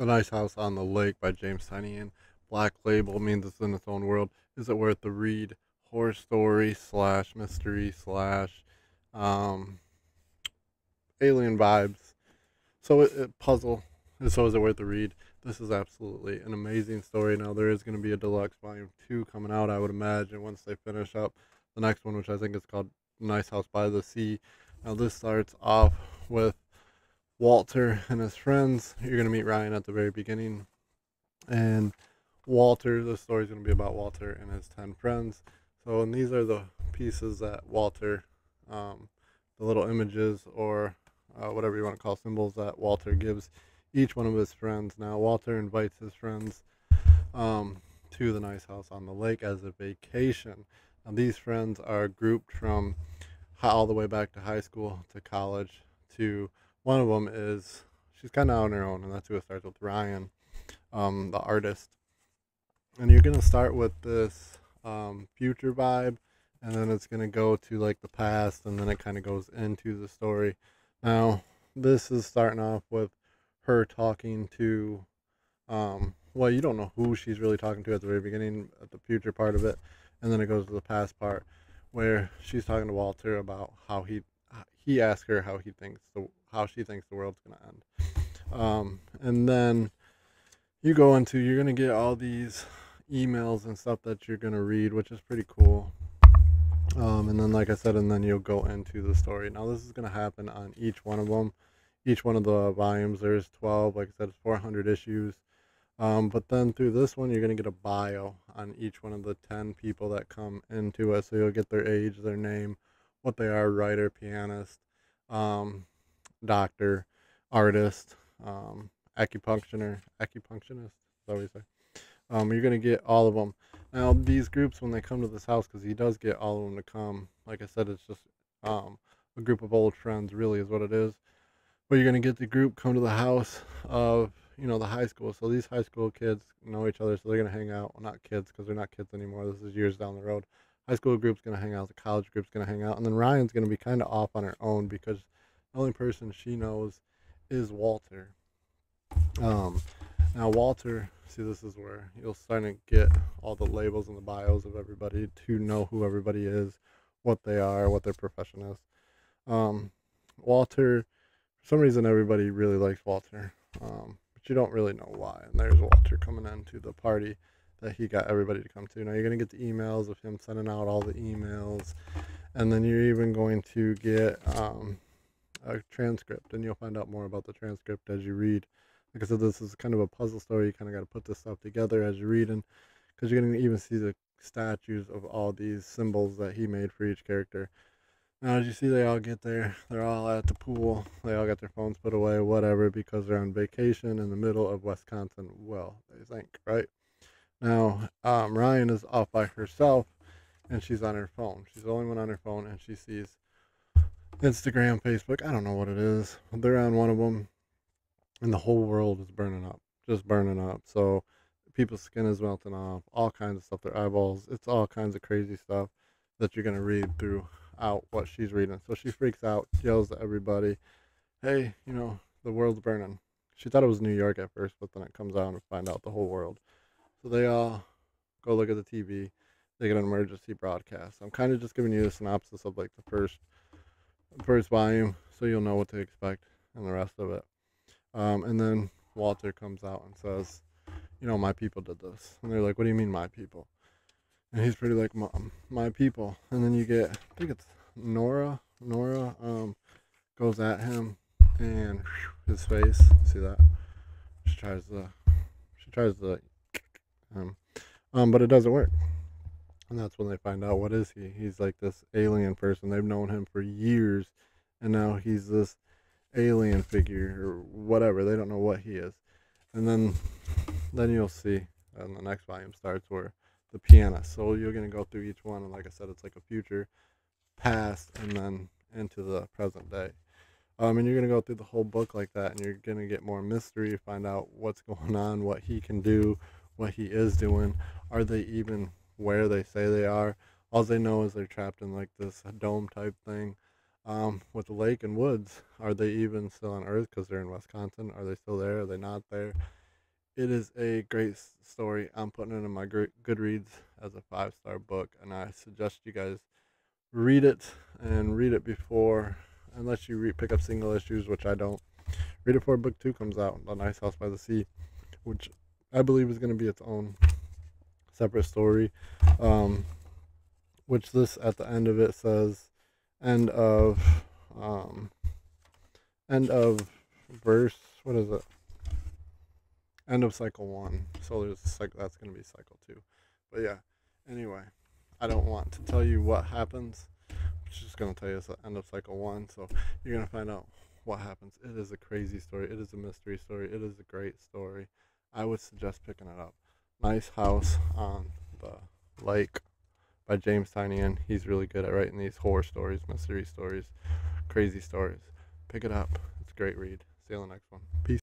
The Nice House on the Lake by James Tynion. Black Label means it's in its own world. Is it worth the read? Horror story slash mystery slash um, alien vibes. So it puzzle. So is it worth the read? This is absolutely an amazing story. Now there is going to be a deluxe volume 2 coming out, I would imagine, once they finish up the next one, which I think is called Nice House by the Sea. Now this starts off with Walter and his friends. You're going to meet Ryan at the very beginning. And Walter, the story is going to be about Walter and his 10 friends. So, and these are the pieces that Walter, the little images or whatever you want to call symbols that Walter gives each one of his friends. Now, Walter invites his friends to the Nice House on the Lake as a vacation. Now, these friends are grouped from all the way back to high school to college. To one of them is she's kind of on her own, and that's who it starts with, Ryan, the artist. And you're gonna start with this future vibe, and then it's gonna go to like the past, and then it kind of goes into the story. Now, this is starting off with her talking to, well, you don't know who she's really talking to at the very beginning, at the future part of it, and then it goes to the past part, where she's talking to Walter about how he asked her how she thinks the world's gonna end. And then you're gonna get all these emails and stuff that you're gonna read, which is pretty cool. And then, like I said, and then you'll go into the story. Now, this is gonna happen on each one of them, each one of the volumes. There's 12. Like I said, it's 400 issues. But then through this one, you're gonna get a bio on each one of the 10 people that come into it. So you'll get their age, their name, what they are: writer, pianist, um, doctor, artist, acupunctionist. Is that what you say? You're gonna get all of them. Now these groups, when they come to this house, because he does get all of them to come. Like I said, it's just a group of old friends, really, is what it is. But you're gonna get the group come to the house of the high school. So these high school kids know each other, so they're gonna hang out. Well, not kids, because they're not kids anymore. This is years down the road. High school group's gonna hang out. The college group's gonna hang out, and then Ryan's gonna be kind of off on her own because the only person she knows is Walter. Um, Now, Walter, see, this is where you'll start to get all the labels and the bios of everybody to know who everybody is, what they are, what their profession is. Um, Walter, for some reason, everybody really likes Walter, but you don't really know why. And there's Walter coming into the party that he got everybody to come to. Now, you're going to get the emails of him sending out all the emails, and then you're even going to get a transcript, and you'll find out more about the transcript as you read. Like I said, this is kind of a puzzle story. You kind of got to put this stuff together as you're reading, because you're going to even see the statues of all these symbols that he made for each character. Now, as you see, they all get there. They're all at the pool. They all got their phones put away, whatever, because they're on vacation in the middle of Wisconsin. Well, they think, right? Now, Ryan is off by herself, and she's on her phone. She's the only one on her phone, and she sees Instagram, Facebook. I don't know what it is. They're on one of them, and the whole world is burning up, just burning up. So people's skin is melting off, all kinds of stuff, their eyeballs. It's all kinds of crazy stuff that you're gonna read throughout what she's reading. So she freaks out, yells at everybody, "Hey, the world's burning." She thought it was New York at first, but then it comes out and find out the whole world. So they all go look at the TV. They get an emergency broadcast. I'm kind of just giving you a synopsis of like the first volume, so you'll know what to expect and the rest of it. And then Walter comes out and says, "My people did this." And they're like, "What do you mean, my people?" And he's pretty like, my people. And then you get, I think it's Nora. Nora goes at him, and his face. See that? She tries to, um, but it doesn't work. And that's when they find out, what is he? He's like this alien person. They've known him for years, and now he's this alien figure or whatever. They don't know what he is. And then you'll see, and the next volume starts where the pianist. So you're gonna go through each one, and like I said, it's like a future, past, and then into the present day. And you're gonna go through the whole book like that, and you're gonna get more mystery, find out what's going on, what he can do, what he is doing. Are they even where they say they are? All they know is they're trapped in like this dome type thing, with the lake and woods. Are they even still on Earth because they're in Wisconsin? Are they still there? Are they not there? It is a great story. I'm putting it in my Goodreads as a 5-star book, and I suggest you guys read it and read it before, unless you pick up single issues, which I don't. Read it before book 2 comes out, The Nice House by the Sea, which I believe is going to be its own separate story. Um, which this at the end of it says, end of, um, end of verse. What is it? End of cycle 1. So there's that's going to be cycle 2. But yeah. Anyway, I don't want to tell you what happens. I'm just going to tell you it's the end of cycle 1. So you're going to find out what happens. It is a crazy story. It is a mystery story. It is a great story. I would suggest picking it up. Nice House on the Lake by James Tynion. He's really good at writing these horror stories, mystery stories, crazy stories. Pick it up. It's a great read. See you on the next one. Peace.